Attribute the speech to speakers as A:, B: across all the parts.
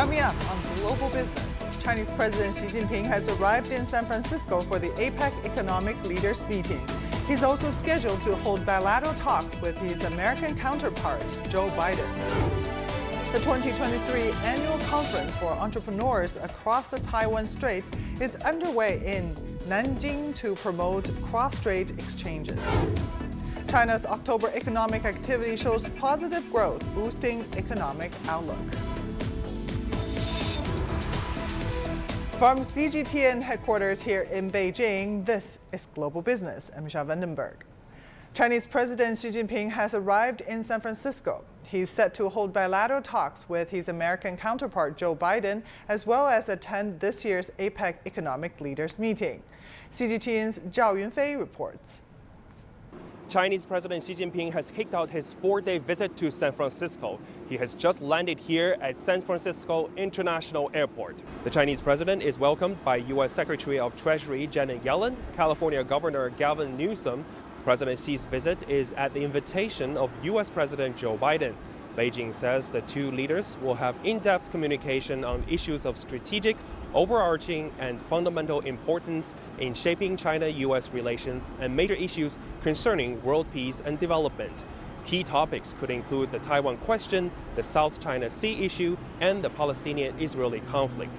A: Coming up on Global Business, Chinese President Xi Jinping has arrived in San Francisco for the APEC Economic Leaders Meeting. He's also scheduled to hold bilateral talks with his American counterpart, Joe Biden. The 2023 annual conference for entrepreneurs across the Taiwan Strait is underway in Nanjing to promote cross-strait exchanges. China's October economic activity shows positive growth, boosting economic outlook. From CGTN headquarters here in Beijing, this is Global Business. I'm Michelle Vandenberg. Chinese President Xi Jinping has arrived in San Francisco. He's set to hold bilateral talks with his American counterpart, Joe Biden, as well as attend this year's APEC Economic Leaders Meeting. CGTN's Zhao Yunfei reports.
B: Chinese President Xi Jinping has kicked out his 4-day visit to San Francisco. He has just landed here at San Francisco International Airport. The Chinese president is welcomed by U.S. Secretary of Treasury Janet Yellen, California Governor Gavin Newsom. President Xi's visit is at the invitation of U.S. President Joe Biden. Beijing says the two leaders will have in-depth communication on issues of strategic, overarching, and fundamental importance in shaping China-U.S. relations and major issues concerning world peace and development. Key topics could include the Taiwan question, the South China Sea issue, and the Palestinian-Israeli conflict.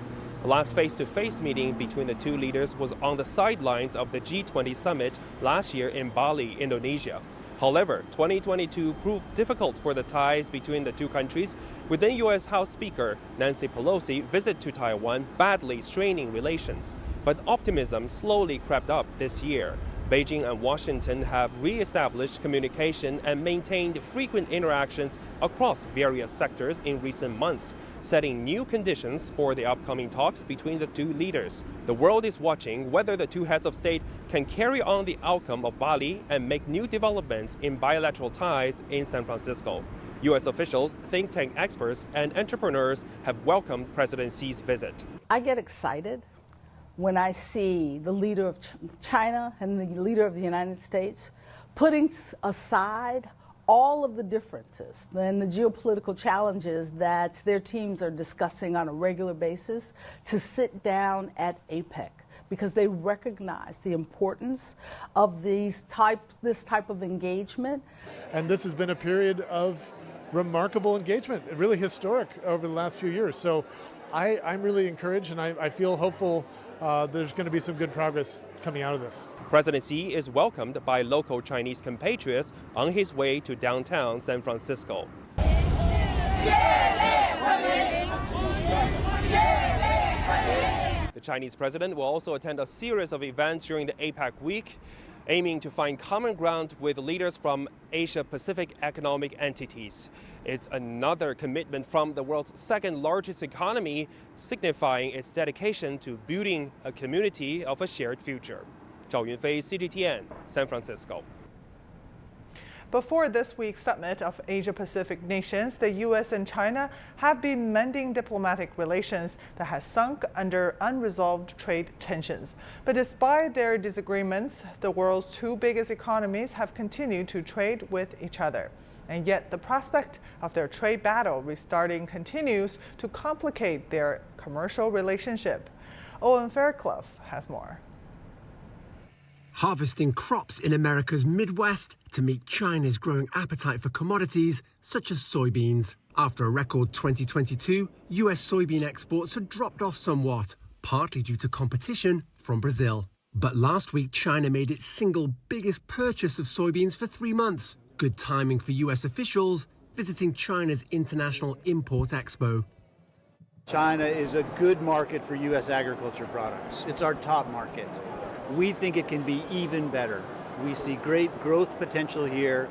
B: The last face-to-face meeting between the two leaders was on the sidelines of the G20 summit last year in Bali, Indonesia. However, 2022 proved difficult for the ties between the two countries, with then U.S. House Speaker Nancy Pelosi visit to Taiwan badly straining relations. But optimism slowly crept up this year. Beijing and Washington have re-established communication and maintained frequent interactions across various sectors in recent months, setting new conditions for the upcoming talks between the two leaders. The world is watching whether the two heads of state can carry on the outcome of Bali and make new developments in bilateral ties in San Francisco. U.S. officials, think tank experts, and entrepreneurs have welcomed President Xi's visit.
C: I get excited when I see the leader of China and the leader of the United States putting aside all of the differences and the geopolitical challenges that their teams are discussing on a regular basis to sit down at APEC, because they recognize the importance of this type of engagement.
D: And this has been a period of remarkable engagement, really historic over the last few years. So I'm really encouraged, and I feel hopeful there's going to be some good progress coming out of this.
B: President Xi is welcomed by local Chinese compatriots on his way to downtown San Francisco. The Chinese president will also attend a series of events during the APEC week, aiming to find common ground with leaders from Asia-Pacific economic entities. It's another commitment from the world's second largest economy, signifying its dedication to building a community of a shared future. Zhao Yunfei, CGTN, San Francisco.
A: Before this week's summit of Asia-Pacific nations, the U.S. and China have been mending diplomatic relations that has sunk under unresolved trade tensions. But despite their disagreements, the world's two biggest economies have continued to trade with each other. And yet the prospect of their trade battle restarting continues to complicate their commercial relationship. Owen Fairclough has more.
E: Harvesting crops in America's Midwest to meet China's growing appetite for commodities such as soybeans. After a record 2022, US soybean exports had dropped off somewhat, partly due to competition from Brazil. But last week, China made its single biggest purchase of soybeans for 3 months. Good timing for US officials visiting China's International Import Expo.
F: China is a good market for US agriculture products. It's our top market. We think it can be even better. We see great growth potential here.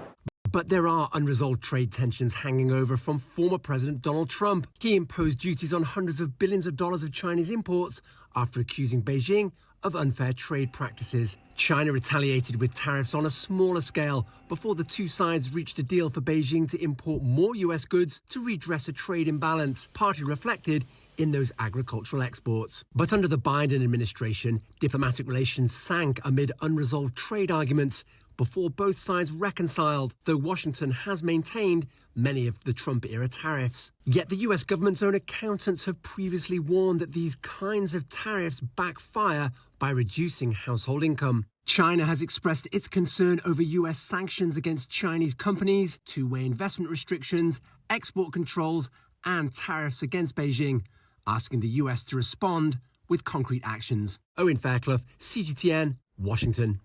E: But there are unresolved trade tensions hanging over from former President Donald Trump. He imposed duties on hundreds of billions of dollars of Chinese imports after accusing Beijing of unfair trade practices. China retaliated with tariffs on a smaller scale before the two sides reached a deal for Beijing to import more US goods to redress a trade imbalance, partly reflected in those agricultural exports. But under the Biden administration, diplomatic relations sank amid unresolved trade arguments, before both sides reconciled, though Washington has maintained many of the Trump-era tariffs. Yet the US government's own accountants have previously warned that these kinds of tariffs backfire by reducing household income. China has expressed its concern over US sanctions against Chinese companies, two-way investment restrictions, export controls, and tariffs against Beijing, asking the US to respond with concrete actions. Owen Fairclough, CGTN, Washington.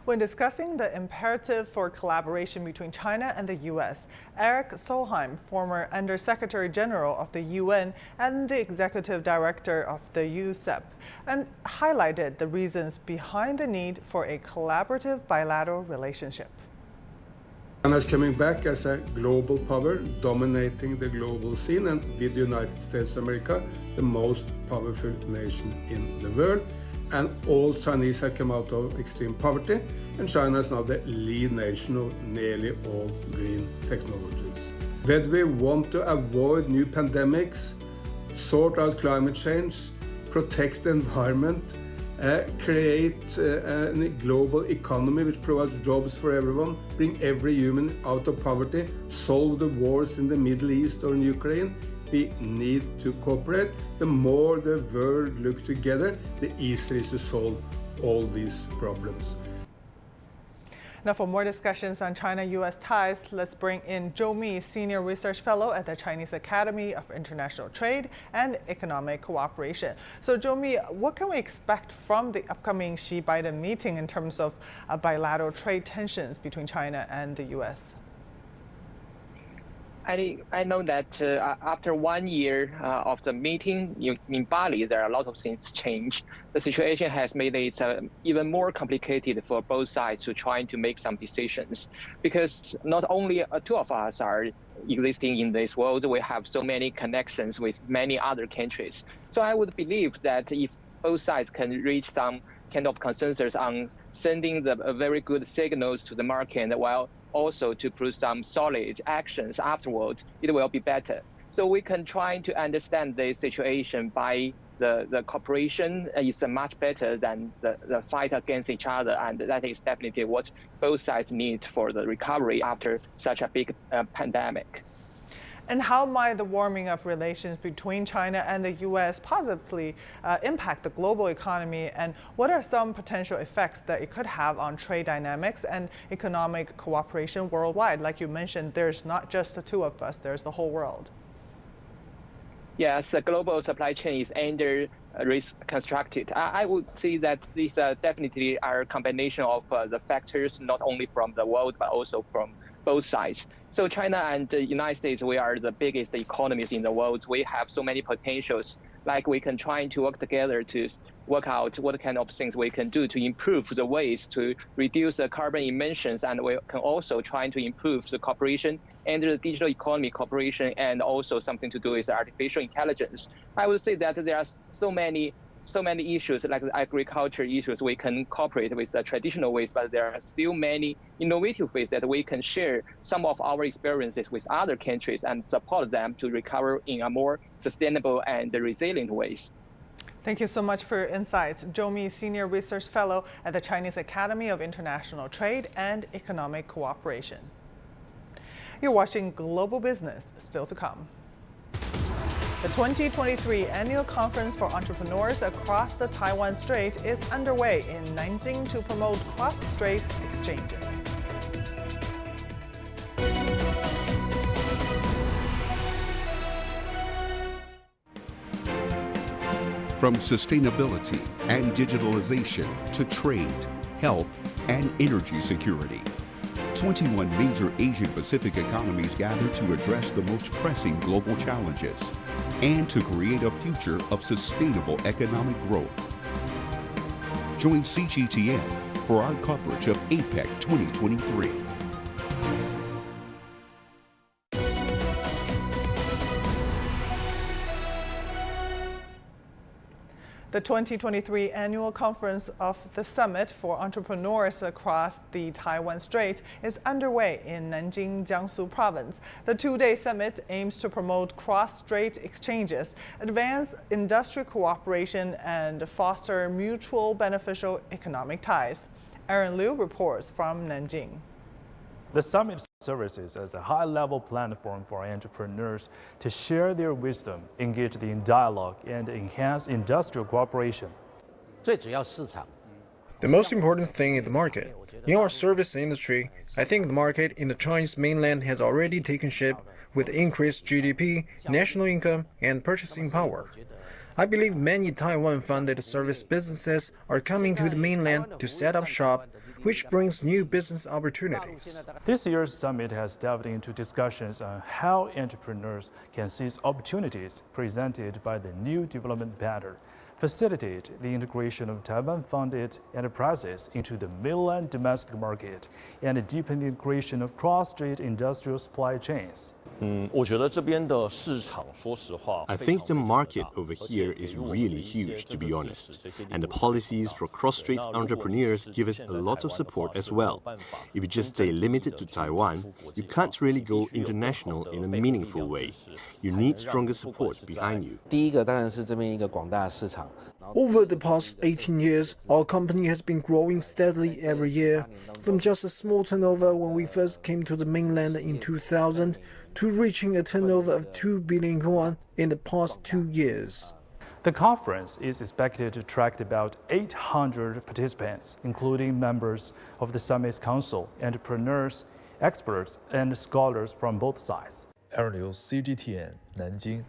A: When discussing the imperative for collaboration between China and the U.S., Eric Solheim, former Undersecretary General of the UN and the Executive Director of the USEP, and highlighted the reasons behind the need for a collaborative bilateral relationship.
G: China is coming back as a global power, dominating the global scene, and with the United States of America, the most powerful nation in the world. And all Chinese have come out of extreme poverty, and China is now the lead nation of nearly all green technologies. Whether we want to avoid new pandemics, sort out climate change, protect the environment, create a global economy which provides jobs for everyone, bring every human out of poverty, solve the wars in the Middle East or in Ukraine, we need to cooperate. The more the world looks together, the easier it is to solve all these problems.
A: Now, for more discussions on China-U.S. ties, let's bring in Zhou Mi, Senior Research Fellow at the Chinese Academy of International Trade and Economic Cooperation. So, Zhou Mi, what can we expect from the upcoming Xi-Biden meeting in terms of bilateral trade tensions between China and the U.S.?
H: I know that after 1 year of the meeting in Bali, there are a lot of things change. The situation has made it even more complicated for both sides to try to make some decisions, because not only two of us are existing in this world, we have so many connections with many other countries. So I would believe that if both sides can reach some kind of consensus on sending the very good signals to the market, while also to put some solid actions afterward, it will be better. So we can try to understand the situation by the cooperation is much better than the fight against each other, and that is definitely what both sides need for the recovery after such a big pandemic.
A: And how might the warming of relations between China and the U.S. positively impact the global economy? And what are some potential effects that it could have on trade dynamics and economic cooperation worldwide? Like you mentioned, there's not just the two of us, there's the whole world.
H: Yes, the global supply chain is under reconstructed. I would say that these definitely are a combination of the factors, not only from the world, but also from both sides. So China and the United States, we are the biggest economies in the world. We have so many potentials. Like we can try to work together to work out what kind of things we can do to improve the ways to reduce the carbon emissions, and we can also try to improve the cooperation and the digital economy cooperation, and also something to do with artificial intelligence. I would say that there are so many issues, like the agriculture issues, we can cooperate with the traditional ways, but there are still many innovative ways that we can share some of our experiences with other countries and support them to recover in a more sustainable and resilient ways.
A: Thank you so much for your insights. Zhou Mi, Senior Research Fellow at the Chinese Academy of International Trade and Economic Cooperation. You're watching Global Business, still to come. The 2023 Annual Conference for Entrepreneurs Across the Taiwan Strait is underway in Nanjing to promote cross-strait exchanges.
I: From sustainability and digitalization to trade, health, and energy security, 21 major Asia-Pacific economies gather to address the most pressing global challenges and to create a future of sustainable economic growth. Join CGTN for our coverage of APEC 2023.
A: The 2023 Annual Conference of the Summit for Entrepreneurs Across the Taiwan Strait is underway in Nanjing, Jiangsu Province. The two-day summit aims to promote cross-strait exchanges, advance industrial cooperation, and foster mutual beneficial economic ties. Aaron Liu reports from Nanjing.
J: The summit serves as a high-level platform for entrepreneurs to share their wisdom, engage in dialogue, and enhance industrial cooperation.
K: The most important thing is the market. In our service industry, I think the market in the Chinese mainland has already taken shape with increased GDP, national income, and purchasing power. I believe many Taiwan-funded service businesses are coming to the mainland to set up shop, which brings new business opportunities.
J: This year's summit has delved into discussions on how entrepreneurs can seize opportunities presented by the new development pattern, facilitate the integration of Taiwan-funded enterprises into the mainland domestic market, and deepen the integration of cross-strait industrial supply chains.
L: I think the market over here is really huge, to be honest, and the policies for cross-strait entrepreneurs give us a lot of support as well. If you just stay limited to Taiwan, you can't really go international in a meaningful way. You need stronger support behind you.
K: Over the past 18 years, our company has been growing steadily every year, from just a small turnover when we first came to the mainland in 2000 to reaching a turnover of 2 billion yuan in the past 2 years.
J: The conference is expected to attract about 800 participants, including members of the summit's council, entrepreneurs, experts, and scholars from both sides.
M: Aaron Liu, CGTN, Nanjing.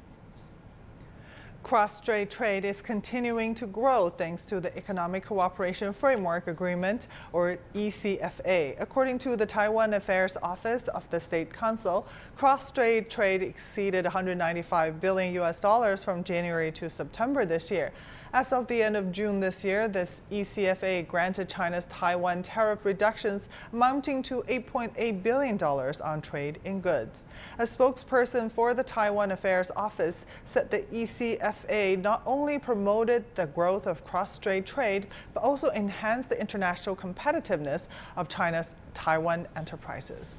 A: Cross-strait trade is continuing to grow thanks to the Economic Cooperation Framework Agreement, or ECFA. According to the Taiwan Affairs Office of the State Council, cross-strait trade exceeded $195 billion from January to September this year. As of the end of June this year, this ECFA granted China's Taiwan tariff reductions amounting to $8.8 billion on trade in goods. A spokesperson for the Taiwan Affairs Office said the ECFA not only promoted the growth of cross-strait trade, but also enhanced the international competitiveness of China's Taiwan enterprises.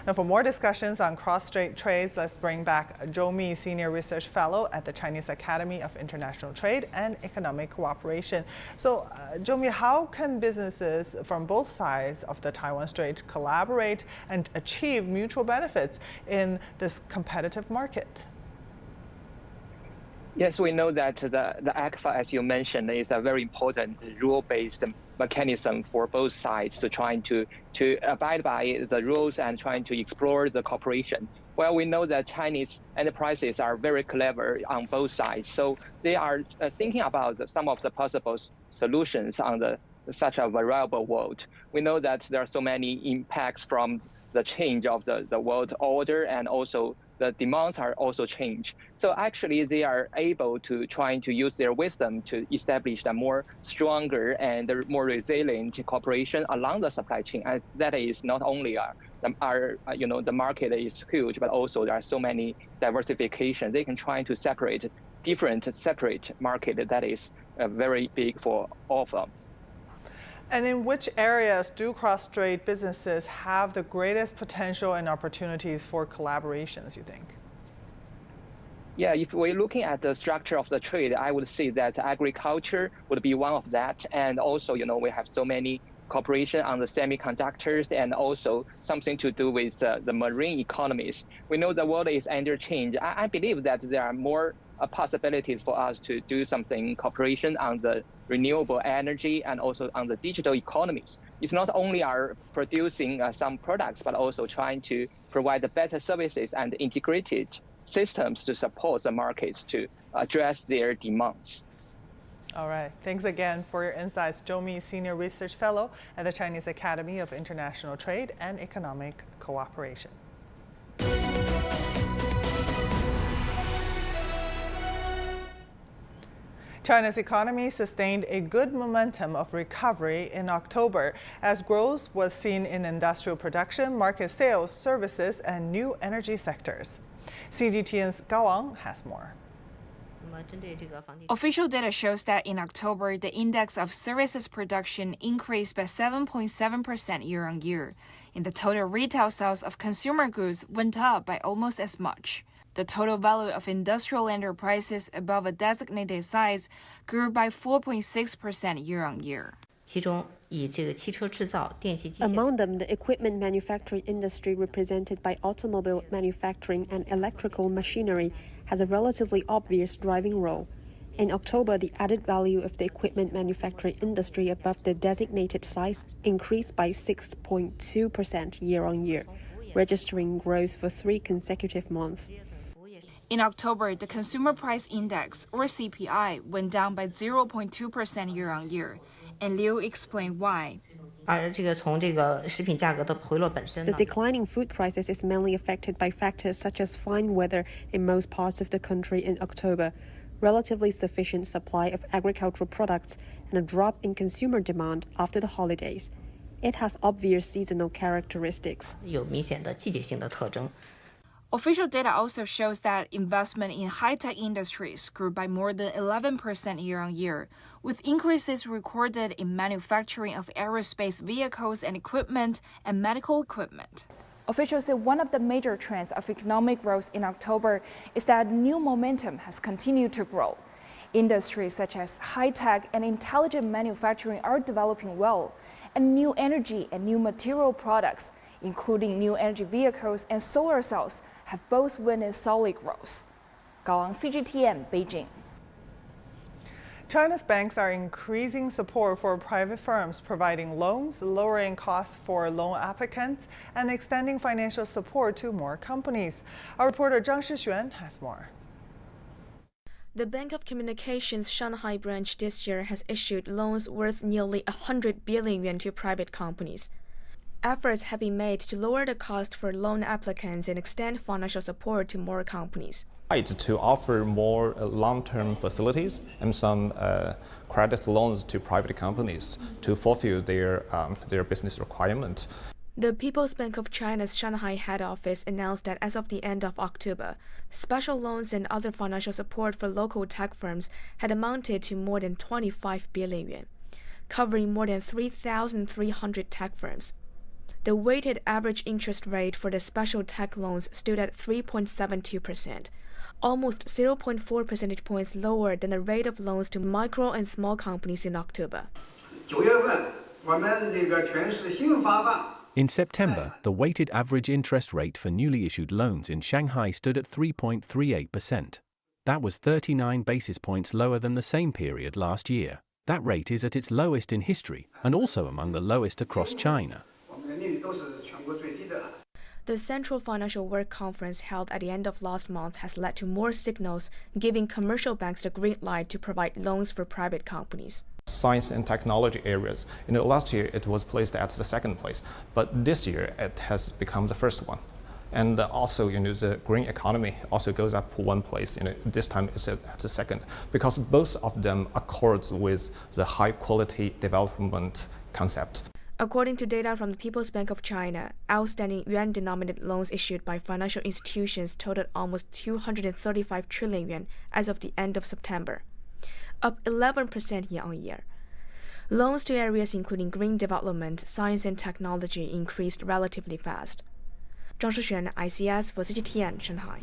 A: Now, for more discussions on cross-strait trades, let's bring back Zhou Mi, Senior Research Fellow at the Chinese Academy of International Trade and Economic Cooperation. So, Zhou Mi, how can businesses from both sides of the Taiwan Strait collaborate and achieve mutual benefits in this competitive market?
H: Yes, we know that the ECFA, as you mentioned, is a very important rule-based mechanism for both sides to trying to abide by the rules and trying to explore the cooperation. Well, we know that Chinese enterprises are very clever on both sides, so they are thinking about some of the possible solutions on such a variable world. We know that there are so many impacts from the change of the world order, and also the demands are also changed. So actually they are able to trying to use their wisdom to establish a more stronger and more resilient cooperation along the supply chain. And that is not only the market is huge, but also there are so many diversification. They can try to separate separate market that is very big for all of them.
A: And in which areas do cross-strait businesses have the greatest potential and opportunities for collaborations, you think?
H: Yeah, if we're looking at the structure of the trade, I would say that agriculture would be one of that. And also, we have so many cooperation on the semiconductors and also something to do with the marine economies. We know the world is under change. I believe that there are more possibilities for us to do something cooperation on the renewable energy and also on the digital economies. It's not only are producing some products, but also trying to provide better services and integrated systems to support the markets to address their demands.
A: All right. Thanks again for your insights, Zhou Mi, Senior Research Fellow at the Chinese Academy of International Trade and Economic Cooperation. China's economy sustained a good momentum of recovery in October as growth was seen in industrial production, market sales, services, and new energy sectors. CGTN's Gao Wang has more.
N: Official data shows that in October, the index of services production increased by 7.7% year-on-year, and the total retail sales of consumer goods went up by almost as much. The total value of industrial enterprises above a designated size grew by 4.6% year-on-year.
O: Among them, the equipment manufacturing industry represented by automobile manufacturing and electrical machinery has a relatively obvious driving role. In October, the added value of the equipment manufacturing industry above the designated size increased by 6.2% year-on-year, registering growth for 3 consecutive months.
N: In October, the Consumer Price Index, or CPI, went down by 0.2% year-on-year, and Liu explained why.
O: The declining food prices is mainly affected by factors such as fine weather in most parts of the country in October, relatively sufficient supply of agricultural products, and a drop in consumer demand after the holidays. It has obvious seasonal characteristics.
N: Official data also shows that investment in high-tech industries grew by more than 11% year-on-year, with increases recorded in manufacturing of aerospace vehicles and equipment and medical equipment. Officials say one of the major trends of economic growth in October is that new momentum has continued to grow. Industries such as high-tech and intelligent manufacturing are developing well, and new energy and new material products, including new energy vehicles and solar cells, have both witnessed solid growth. Gao Ang, CGTN, Beijing.
A: China's banks are increasing support for private firms, providing loans, lowering costs for loan applicants, and extending financial support to more companies. Our reporter Zhang Shixuan has more.
P: The Bank of Communications Shanghai branch this year has issued loans worth nearly 100 billion yuan to private companies. Efforts have been made to lower the cost for loan applicants and extend financial support to more companies.
Q: To offer more long-term facilities and some credit loans to private companies to fulfill their business requirement.
P: The People's Bank of China's Shanghai head office announced that as of the end of October, special loans and other financial support for local tech firms had amounted to more than 25 billion yuan, covering more than 3,300 tech firms. The weighted average interest rate for the special tech loans stood at 3.72%, almost 0.4 percentage points lower than the rate of loans to micro and small companies in October.
R: In September, the weighted average interest rate for newly issued loans in Shanghai stood at 3.38%. That was 39 basis points lower than the same period last year. That rate is at its lowest in history and also among the lowest across China.
P: The Central Financial Work Conference held at the end of last month has led to more signals giving commercial banks the green light to provide loans for private companies.
Q: Science and technology areas. Last year it was placed at the second place, but this year it has become the first one. And also, the green economy also goes up one place. This time it's at the second, because both of them accords with the high quality development concept.
P: According to data from the People's Bank of China, outstanding yuan-denominated loans issued by financial institutions totaled almost 235 trillion yuan as of the end of September, up 11% year-on-year. Loans to areas including green development, science and technology increased relatively fast. Zhang Shixuan, ICS for CGTN, Shanghai.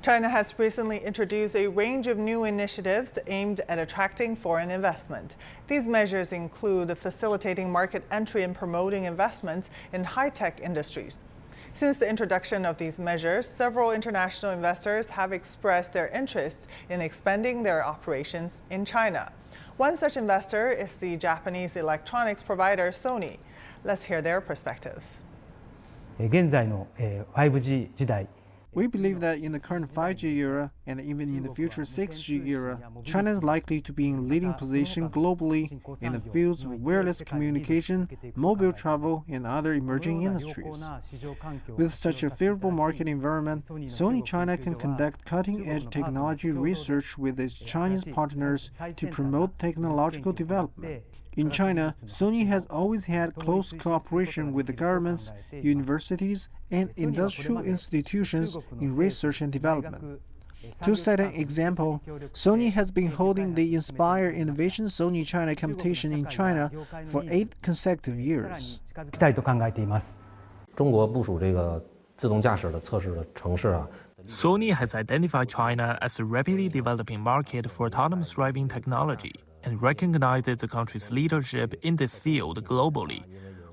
A: China has recently introduced a range of new initiatives aimed at attracting foreign investment. These measures include facilitating market entry and promoting investments in high-tech industries. Since the introduction of these measures, several international investors have expressed their interest in expanding their operations in China. One such investor is the Japanese electronics provider Sony. Let's hear their perspectives.
S: 現在の 5G 時代
T: We believe that in the current 5G era, and even in the future 6G era, China is likely to be in a leading position globally in the fields of wireless communication, mobile travel, and other emerging industries. With such a favorable market environment, Sony China can conduct cutting-edge technology research with its Chinese partners to promote technological development. In China, Sony has always had close cooperation with the governments, universities, and industrial institutions in research and development. To cite an example, Sony has been holding the Inspire Innovation Sony China competition in China for 8 consecutive years.
S: したいと考えています。
U: 中国部署这个自动驾驶的测试的城市啊。
V: Sony has identified China as a rapidly developing market for autonomous driving technology.
C: and recognizes the country's leadership in this field globally.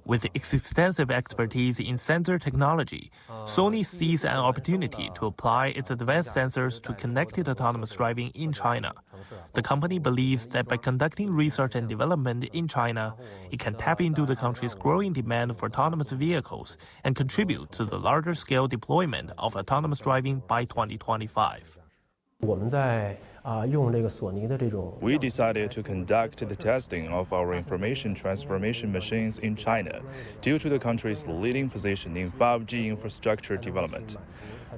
C: With its extensive expertise in sensor technology, Sony sees an opportunity to apply its advanced sensors to connected autonomous driving in China. The company believes that by conducting research and development in China, it can tap into the country's growing demand for autonomous vehicles and contribute to the larger-scale deployment of autonomous driving by 2025.
J: We decided to conduct the testing of our information transformation machines in China due to the country's leading position in 5G infrastructure development.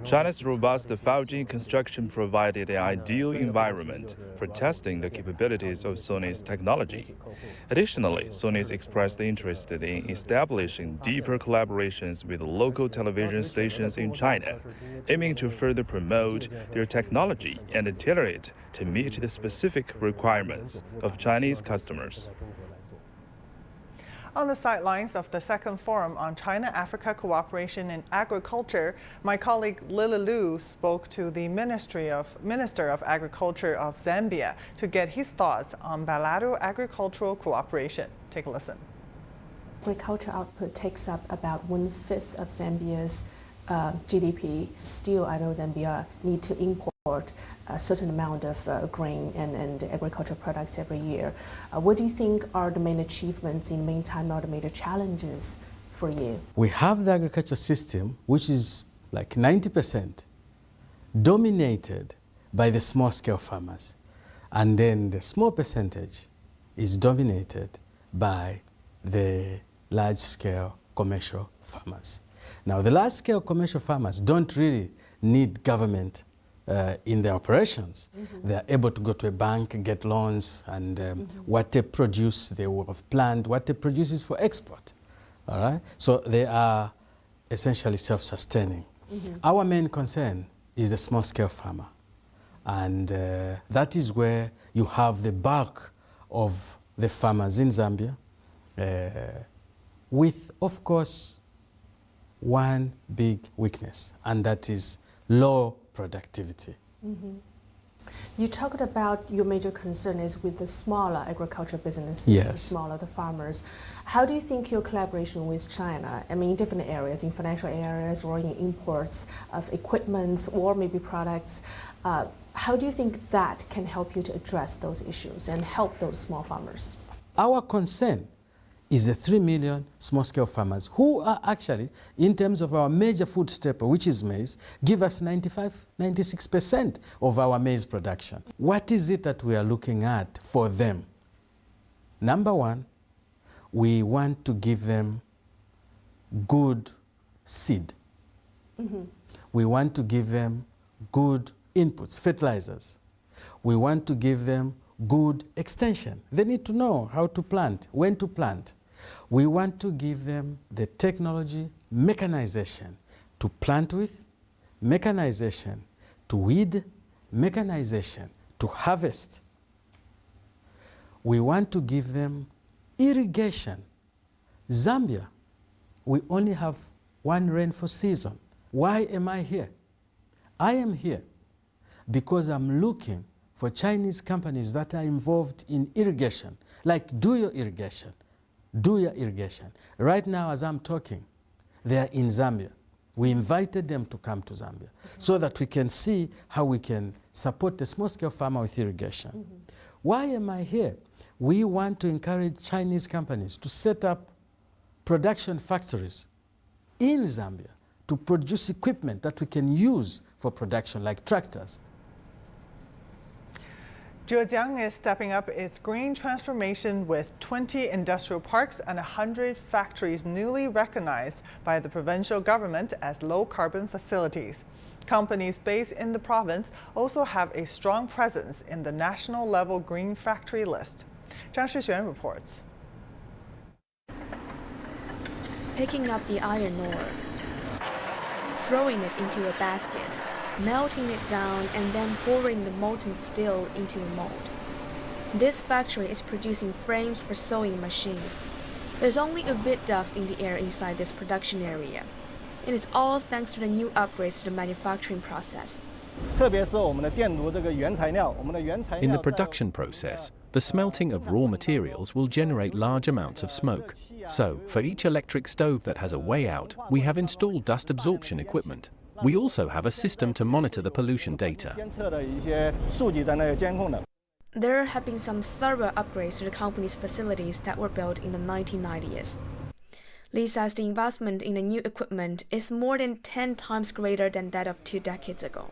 J: China's robust 5G construction provided an ideal environment for testing the capabilities of Sony's technology. Additionally, Sony's expressed interest in establishing deeper collaborations with local television stations in China, aiming to further promote their technology and tailor it to meet the specific requirements of Chinese customers.
A: On the sidelines of the second forum on China-Africa cooperation in agriculture, my colleague Lily Liu spoke to the Minister of Agriculture of Zambia to get his thoughts on bilateral agricultural cooperation. Take a listen.
V: Agriculture output takes up about 1/5 of Zambia's GDP. Still, I know Zambia need to import a certain amount of grain and agricultural products every year. What do you think are the main achievements in the meantime, or the major challenges for you?
W: We have the agriculture system, which is like 90% dominated by the small-scale farmers. And then the small percentage is dominated by the large-scale commercial farmers. Now, the large-scale commercial farmers don't really need government in their operations. They are able to go to a bank and get loans, and what they produce, they will have planned. What they produce is for export. All right? So they are essentially self-sustaining. Our main concern is the small-scale farmer. And that is where you have the bulk of the farmers in Zambia, with, of course, one big weakness, and that is low productivity.
V: You talked about your major concern is with the smaller agricultural businesses, the smaller the farmers. How do you think your collaboration with China, I mean, in different areas, in financial areas or in imports of equipment or maybe products, how do you think that can help you to address those issues and help those small farmers?
W: Our concern is the 3 million small-scale farmers who are actually, in terms of our major food staple, which is maize, give us 96% of our maize production. What is it that we are looking at for them? Number one, we want to give them good seed. We want to give them good inputs, fertilizers. We want to give them good extension. They need to know how to plant, when to plant. We want to give them the technology, mechanization to plant with, mechanization to weed, mechanization to harvest. We want to give them irrigation. Zambia, we only have one rainfall season. Why am I here? I am here because I'm looking for Chinese companies that are involved in irrigation, like Do Your Irrigation. Do Your Irrigation. Right now, as I'm talking, they are in Zambia. We invited them to come to Zambia so that we can see how we can support the small-scale farmer with irrigation. Why am I here? We want to encourage Chinese companies to set up production factories in Zambia to produce equipment that we can use for production, like tractors.
A: Zhejiang is stepping up its green transformation with 20 industrial parks and 100 factories newly recognized by the provincial government as low-carbon facilities. Companies based in the province also have a strong presence in the national-level green factory list. Zhang Shixuan reports.
P: Picking up the iron ore, throwing it into a basket, melting it down and then pouring the molten steel into a mold. This factory is producing frames for sewing machines. There's only a bit dust in the air inside this production area, and it's all thanks to the new upgrades to the manufacturing process.
B: 特别是我们的电炉这个原材料，我们的原材料。
R: In the production process, the smelting of raw materials will generate large amounts of smoke. So, for each electric stove that has a way out, we have installed dust absorption equipment. We also have a system to monitor the pollution data.
P: There have been some thorough upgrades to the company's facilities that were built in the 1990s. Li says the investment in the new equipment is more than 10 times greater than that of 2 decades ago.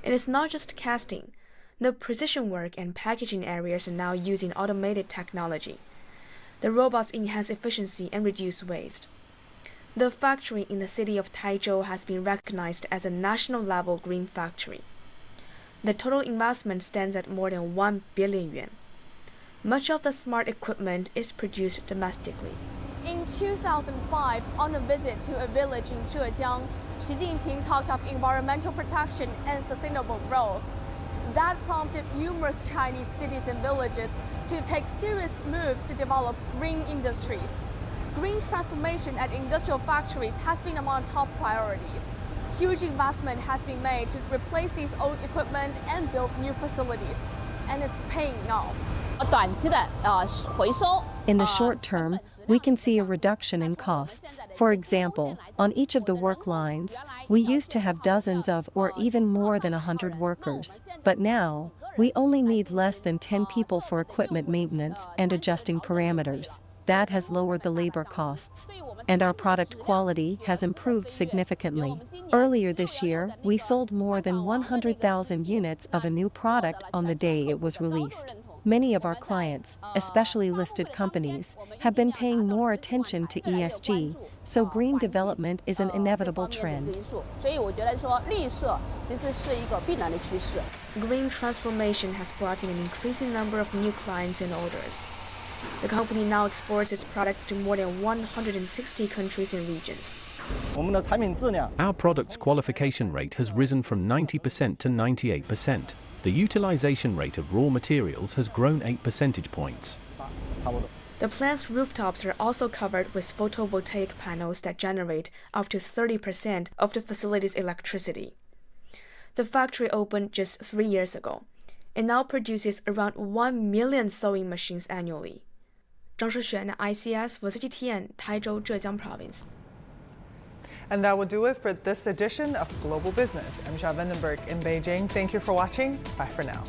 P: It is not just casting. The precision work and packaging areas are now using automated technology. The robots enhance efficiency and reduce waste. The factory in the city of Taizhou has been recognized as a national-level green factory. The total investment stands at more than 1 billion yuan. Much of the smart equipment is produced domestically.
D: In 2005, on a visit to a village in Zhejiang, Xi Jinping talked of environmental protection and sustainable growth. That prompted numerous Chinese cities and villages to take serious moves to develop green industries. Green transformation at industrial factories has been among top priorities. Huge investment has been made to replace these old equipment and build new facilities, and it's paying off.
F: In the short term, we can see a reduction in costs. For example, on each of the work lines, we used to have dozens of or even more than 100 workers. But now, we only need less than 10 people for equipment maintenance and adjusting parameters. That has lowered the labor costs. And our product quality has improved significantly. Earlier this year, we sold more than 100,000 units of a new product on the day it was released. Many of our clients, especially listed companies, have been paying more attention to ESG, so green development is an inevitable trend.
P: Green transformation has brought in an increasing number of new clients and orders. The company now exports its products to more than 160 countries and regions.
R: Our product's qualification rate has risen from 90% to 98%. The utilization rate of raw materials has grown 8 percentage points.
P: The plant's rooftops are also covered with photovoltaic panels that generate up to 30% of the facility's electricity. The factory opened just 3 years ago. It now produces around 1 million sewing machines annually. Zhang Shixuan, ICS for CGTN, Taizhou, Zhejiang Province.
A: And that will do it for this edition of Global Business. I'm Xia Vandenberg in Beijing. Thank you for watching. Bye for now.